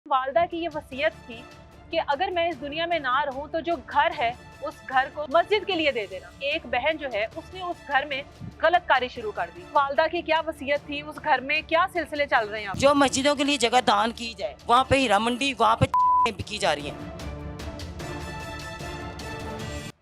वालदा की ये वसीयत थी कि अगर मैं इस दुनिया में ना रहूं तो जो घर है उस घर को मस्जिद के लिए दे देना। एक बहन जो है उसने उस घर में गलत कारी शुरू कर दी। वालदा की क्या वसीयत थी, उस घर में क्या सिलसिले चल रहे हैं? जो मस्जिदों के लिए जगह दान की जाए, वहाँ पे हीरा मंडी, वहाँ पे बिकी जा रही है।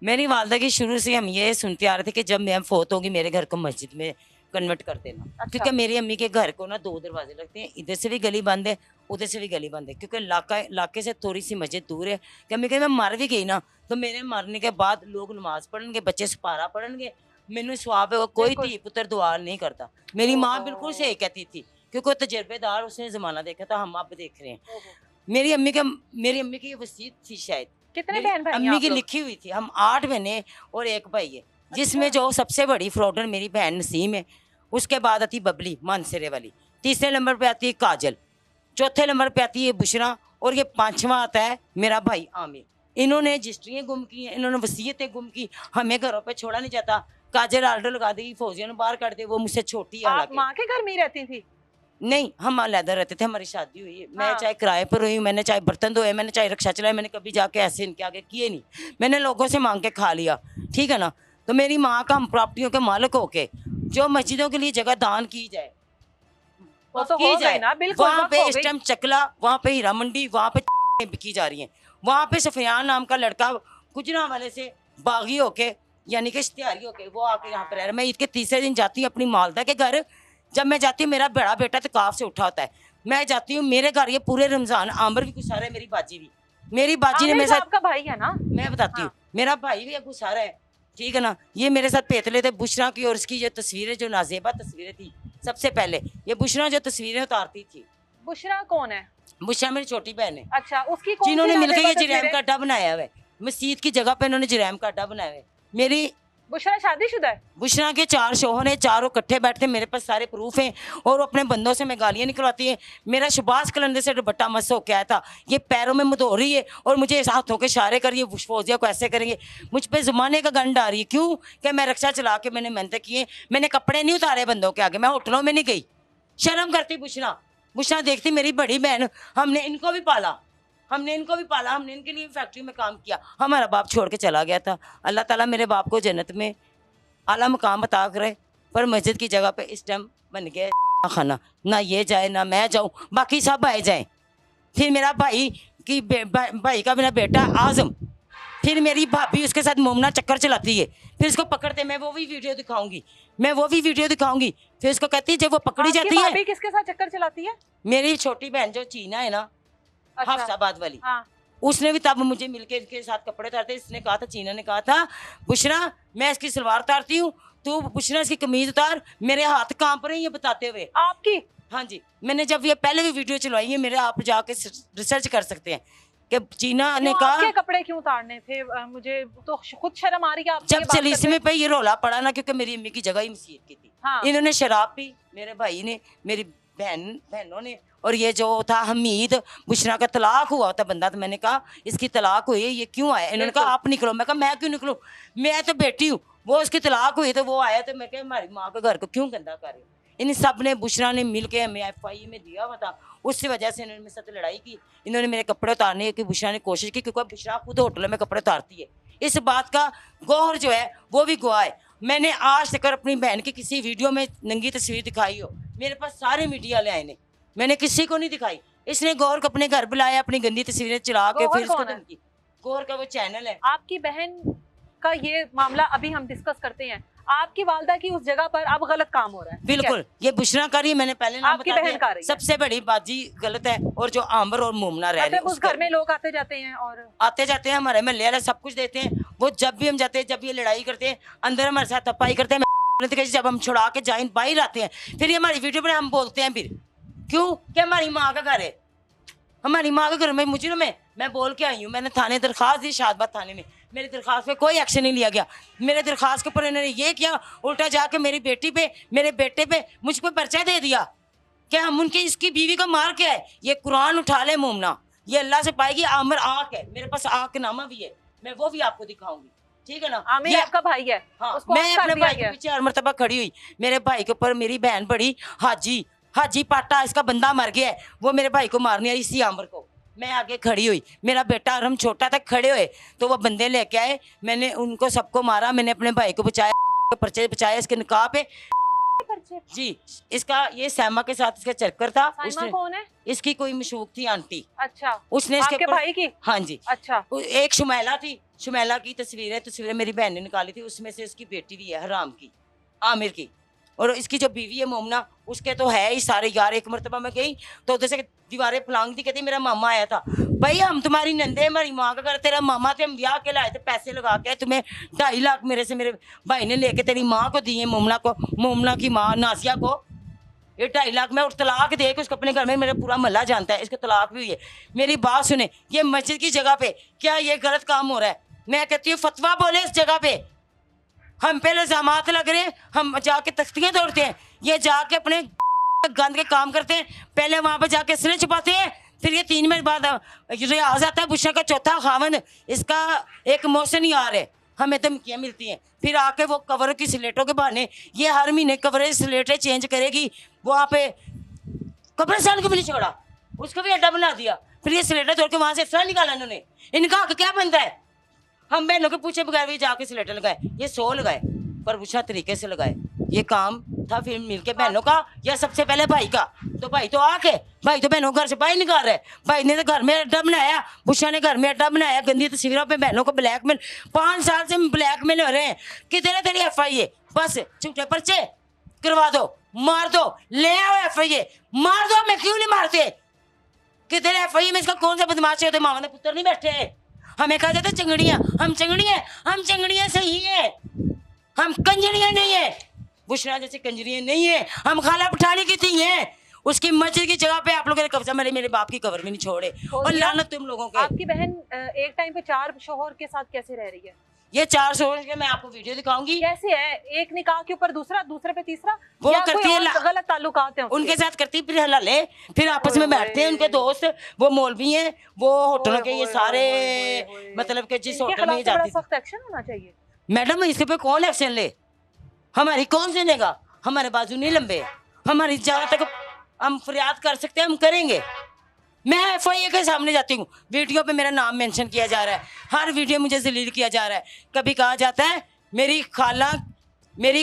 मेरी वालदा की शुरू से हम ये सुनते आ रहे थे कि जब मैं फोत होगी मेरे घर को मस्जिद में कन्वर्ट कर देना। अच्छा। क्योंकि मेरी अम्मी के घर को ना 2 दरवाजे लगते हैं, इधर से भी गली बंद है, उधर से भी गली बंद है। क्योंकि इलाके से थोड़ी सी मस्जिद दूर है कि अम्मी कहीं मैं मर भी गई ना तो मेरे मरने के बाद लोग नमाज पढ़ेंगे, बच्चे सपारा पढ़ेंगे, मैनू स्वाब है। कोई धी पुत्र दुआ नहीं करता। मेरी माँ बिल्कुल सही कहती थी क्योंकि वो तजर्बेदार, उसने जमाना देखा था, हम अब देख रहे हैं। मेरी अम्मी की वसीयत थी शायद। कितने बहन भाई हैं अम्मी आप की लोग? लिखी हुई थी, हम 8 बहने और एक भाई है, जिसमें जो सबसे बड़ी फ्रॉडर मेरी बहन नसीम है। उसके बाद आती बबली मानसरे वाली, तीसरे नंबर पे आती है काजल, चौथे नंबर पे आती है बुशरा, और ये 5वां आता है मेरा भाई आमिर। इन्होंने रजिस्ट्रियाँ गुम की हैं, इन्होंने वसीयतें गुम की, हमें घरों पे छोड़ा नहीं जाता। काजल आर्डर लगा देगी फौजियों ने बाहर कर दे, वो मुझसे छोटी है आप हालांकि। माँ के घर में ही रहती थी? नहीं, हम अलहदा रहते थे, हमारी शादी हुई है। मैं हाँ। चाहे किराए पर हुई, मैंने चाहे बर्तन धोए, मैंने चाहे रिक्शा चलाया, मैंने कभी जाके ऐसे इनके आगे किए नहीं। मैंने लोगों से मांग के खा लिया, ठीक है ना। तो मेरी माँ का हम प्रॉपर्टियों के मालिक होके जो मस्जिदों के लिए जगह दान की जाए वो तो की हो जाए। गई ना, बिल्कुल वहाँ वक्त पे हो इस गई। टाइम चकला, वहाँ पे हीरा मंडी, वहाँ पे बिकी जा रही है। वहाँ पे सफियान नाम का लड़का गुजरा वाले से बागी होके, यानी कि इश्तिहारी होके वो आके यहाँ पे रह रहा है। मैं ईद के तीसरे दिन जाती हूँ अपनी मालदा के घर। जब मैं जाती हूँ, मेरा बड़ा बेटा तो काफ से उठा होता है, मैं जाती हूँ मेरे घर, ये पूरे रमजान आमर भी गुजारा है, मेरी बाजी भी, मेरी बाजी ने आमिर मेरे तो साथ, आपका भाई है ना? मैं बताती हूँ, मेरा भाई भी गुजारा है, ठीक है ना। ये मेरे साथ पेतले थे बुशरा की, और इसकी जो तस्वीरें, जो नाजेबा तस्वीरें थी, सबसे पहले ये बुशरा जो तस्वीरें उतारती थी। बुशरा कौन है? बुशरा मेरी छोटी बहन है, अच्छा, उसकी कौन सी जिन्होंने मिलकर नाज़ेबा ये जरैम तस्वीरें? का अड्डा बनाया हुआ है। मस्जिद की जगह पे इन्होंने जरैम का अड्डा बनाया हुआ है। मेरी बुशरा शादीशुदा है? बुशरा के 4 शोहर हैं, चारों इकट्ठे बैठते हैं, मेरे पास सारे प्रूफ हैं, और वो अपने बंदों से मैं गालियाँ निकलवाती है। मेरा शबाज कलंदर से दुपट्टा मस होके आया था, ये पैरों में मुँह धो रही है और मुझे इस हाथों के इशारे करिए, फौजिया को ऐसे करेंगे। मुझ पे ज़माने का गंड आ रही है, क्यों कि मैं रिक्शा चला के मैंने मेहनत की है, मैंने कपड़े नहीं उतारे बंदों के आगे, मैं होटलों में नहीं गई। शर्म करती बुशरा। बुशरा देखती मेरी बड़ी बहन, हमने इनको भी पाला, हमने इनके लिए फैक्ट्री में काम किया। हमारा बाप छोड़ के चला गया था, अल्लाह ताला मेरे बाप को जन्नत में आला मकाम अता करे, पर मस्जिद की जगह पे इस टाइम बन गया खाना। ना ये जाए ना मैं जाऊँ, बाकी सब आए जाएं। फिर मेरा भाई भाई का मेरा बेटा आजम, फिर मेरी भाभी उसके साथ मोमना चक्कर चलाती है, फिर उसको पकड़ते, मैं वो भी वीडियो दिखाऊंगी, फिर उसको कहती है जब वो पकड़ी आपकी जाती है। भाभी किसके साथ चक्कर चलाती है? मेरी छोटी बहन जो चीना है ना, अच्छा। हाफसाबाद वाली, हाँ। उसने भी तब मुझे मिलके इसके साथ कपड़े उतारते। इसने कहा था, चीना ने कहा था, बुशरा मैं इसकी सलवार उतारती हूँ, तू बुशरा इसकी कमीज उतार। मेरे हाथ कांप रहे हैं ये बताते हुए। आपकी? हाँ जी, मैंने जब ये पहले भी वीडियो चलवाई है मेरे, आप जाके रिसर्च कर सकते हैं कि चीना ने कहा। आपके कपड़े क्यों उतारने थे? मुझे तो खुद शर्म आ रही है आपसे जब चलीसमे पे ये रोला पड़ा ना, क्योंकि मेरी अम्मी की जगह ही मसीत की थी। हाँ। इन्होंने शराब पी, मेरे भाई ने, मेरी बहनों ने, और ये जो था हमीद, बुशरा का तलाक हुआ था बंदा, तो मैंने कहा इसकी तलाक हुई है, ये क्यों आया? इन्होंने कहा आप निकलो। मैं कहा मैं क्यों निकलूं, मैं तो बेटी हूँ। वो उसकी तलाक हुई तो वो आया, तो मैं कहा हमारी माँ के घर को क्यों गंदा कर रहे हो? इन सब ने, बुशरा ने मिल के हमें FI में दिया हुआ था, उसकी वजह से इन्होंने मेरे साथ लड़ाई की। इन्होंने मेरे कपड़े उतारने की बुशरा ने कोशिश की, क्योंकि बुशरा खुद होटलों में कपड़े उतारती है। इस बात का गौहर जो है वो भी गवाह है। मैंने आज तक अपनी बहन की किसी वीडियो में नंगी तस्वीर दिखाई हो, मेरे पास सारे मीडिया वाले आए ने, मैंने किसी को नहीं दिखाई। इसने गौर को अपने घर बुलाया, अपनी गंदी तस्वीरें चला के, फिर इसको धमकी। गौर का वो चैनल है। आपकी बहन का ये मामला अभी हम डिस्कस करते हैं। आपकी वालदा की उस जगह पर अब गलत काम हो रहा है। बिल्कुल, ये बुशरा कर रही है, मैंने पहले नाम आपकी बता बहन दिया। कर रही है। सबसे बड़ी बाजी गलत है, और जो आमर और मोमना रह रहे हैं उस घर में लोग आते जाते हैं और आते जाते हैं, हमारे महल्ले वाले सब कुछ देते हैं। वो जब भी हम जाते हैं, जब ये लड़ाई करते हैं, अंदर हमारे साथ तपाई करते हैं। जब हम छुड़ा के जाइन बाहर आते हैं, फिर ये हमारी वीडियो पर हम बोलते हैं, फिर क्यों कि हमारी माँ का घर है, हमारी माँ के घर में मुजरिम है। मैं बोल के आई हूँ, मैंने थाने दरखास्त दी, शाहबाद थाने में, मेरी दरखास्त पे कोई एक्शन नहीं लिया गया। मेरे दरखास्त के ऊपर इन्होंने ये किया, उल्टा जाके मेरी बेटी पे, मेरे बेटे पे मुझ पर पर्चा दे दिया कि हम उनकी, इसकी बीवी को मार के आए। ये कुरान उठा ले मोमना, ये अल्लाह से पाएगी। आमिर आँख है, मेरे पास आँख का नामा भी है, मैं वो भी आपको दिखाऊंगी, ठीक है ना। आमिर आपका भाई है? हाँ, उसको मैं अपने भाई के पीछे हर मरतबा खड़ी हुई। मेरे भाई के ऊपर मेरी बहन बड़ी हाजी पाटा इसका बंदा मर गया है, वो मेरे भाई को मारने आई इसी आमर को। मैं आगे खड़ी हुई, मेरा बेटा और हम छोटा तक खड़े हुए, तो वो बंदे लेके आए, मैंने उनको सबको मारा, मैंने अपने भाई को बचाया, पर्चे बचाया इसके निकाह पे। पर्चे? जी, इसका ये सैमा के साथ इसका चक्कर था। साइमा उसने कौन है? इसकी कोई मशूक थी आंटी। अच्छा, उसने इसके आपके ऊपर- भाई की? हाँ जी। अच्छा, एक शुमैला थी, शुमैला की तस्वीरें मेरी बहन ने निकाली थी, उसमें से उसकी बेटी भी है हराम की, आमिर की। और इसकी जो बीवी है मोमना, उसके तो है ही सारे यार। एक मरतबा मैं गई तो उधर से दीवारें फलांग दी, कहती मेरा मामा आया था। भाई हम तुम्हारी नंदे, हमारी माँ का घर, तेरा मामा थे, हम ब्याह के लाए थे, पैसे लगा के तुम्हें 2.5 लाख मेरे भाई ने लेके तेरी माँ को दिए, मोमना की माँ नासिया को। ये 2.5 लाख में, और तलाक दे के उसको अपने घर में, मेरा पूरा मोहल्ला जानता है, इसको तलाक भी हुई है। मेरी बात सुने, ये मस्जिद की जगह पे क्या ये गलत काम हो रहा है? मैं कहती हूँ फतवा बोले इस जगह पे। हम पे इल्जामात लग रहे हैं, हम जाके तख्तियाँ तोड़ते हैं, ये जाके अपने गंद के काम करते हैं। पहले वहाँ पे जाके सिरे छुपाते हैं, फिर ये 3 मिनट बाद रियाज आता है, बुशा का चौथा खावन, इसका एक मोशन यार है, हमें धमकियाँ मिलती हैं। फिर आके वो कवर की स्लेटों के बहाने, ये हर महीने कवरेज स्लेटें चेंज करेगी, वहाँ पे कब्रिस्तान को भी नहीं छोड़ा, उसको भी अड्डा बना दिया। फिर ये स्लेटर तोड़ के वहाँ से इसरा निकाला इन्होंने। इनका हक क्या बनता है? हम बहनों के पूछे बगैर भी जाके स्लेटर लगाए, ये 100 लगाए, पर पूछा तरीके से लगाए। ये काम था फिर मिलके बहनों का या सबसे पहले भाई का। तो भाई तो आके, भाई तो बहनों को घर से बाहर निकाल रहे, भाई ने तो घर में अड्डा बनाया, बुशा ने घर में अड्डा बनाया, गंदी तस्वीरों पे बहनों को ब्लैकमेल, 5 साल से ब्लैकमेल हो रहे हैं। कितने तेरी FIA, बस झूठे पर्चे करवा दो, मार दो, ले आओ FIA, मार दो, मैं क्यों नहीं मारते? कितने FIA में इसका कौन सा बदमाश है? तो मामा ने पुत्र नहीं बैठे, हमें कहा जाता चंगड़ियाँ, हम चंगड़ियाँ सही है, हम कंजरियाँ नहीं है, बुशरा जैसे कंजरियाँ नहीं है, हम खाला पठानी की थी हैं। उसकी मस्जिद की जगह पे आप लोगों ने कब्जा, मेरे बाप की कबर में नहीं छोड़े, और लानत तुम लोगों के। आपकी बहन एक टाइम पे 4 शौहर के साथ कैसे रह रही है? ये 4 शौहर के मैं आपको वीडियो दिखाऊंगी। कैसे है? एक निकाह के ऊपर दूसरा, दूसरे पे तीसरा, वो या करती कोई है और गलत ताल्लुकात हैं उनके साथ करती, फिर हलाले, फिर आपस में बैठते हैं उनके दोस्त, वो मौलवी हैं, वो होटलों के, ये सारे मतलब के जिस होटल में जाती। सख्त एक्शन होना चाहिए मैडम, इसके पे कौन एक्शन ले? हमारी कौन सुनेगा? हमारे बाजू नहीं लंबे, हमारी जहाँ तक हम फरियाद कर सकते हैं हम करेंगे। मैं FIA के सामने जाती हूँ, वीडियो पे मेरा नाम मेंशन किया जा रहा है, हर वीडियो मुझे जलील किया जा रहा है। कभी कहा जाता है मेरी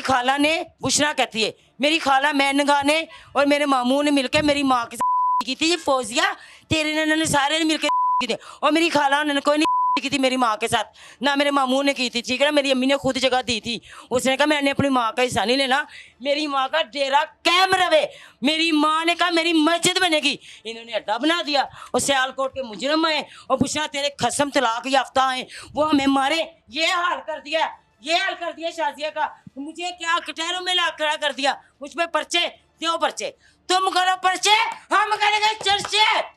खाला ने, बुशरा कहती है मेरी खाला मैनगा ने और मेरे मामू ने मिलकर मेरी माँ के साथ की थी। ये फौजिया तेरे ने सारे ने मिलकर की थी, और मेरी खाला ने कोई नहीं की थी मेरी माँ के साथ, ना मेरे मामू ने की थी, ठीक है ना। मेरी अम्मी ने खुद जगह दी थी, उसने कहा मैंने अपनी माँ का हिस्सा नहीं लेना, मेरी माँ का डेरा कैम रहे। मेरी माँ ने कहा मेरी मस्जिद बनेगी, इन्होंने अड्डा बना दिया। और सियालकोट के मुजरम आए और बुशरा तेरे खसम तलाक याफ्ता आए, वो हमें मारे, ये हाल कर दिया शाजिया का। मुझे क्या कटहरों में ला खड़ा कर दिया, मुझ पे पर्चे, क्यों पर्चे? तुम करो पर्चे, हम करेंगे चर्चे।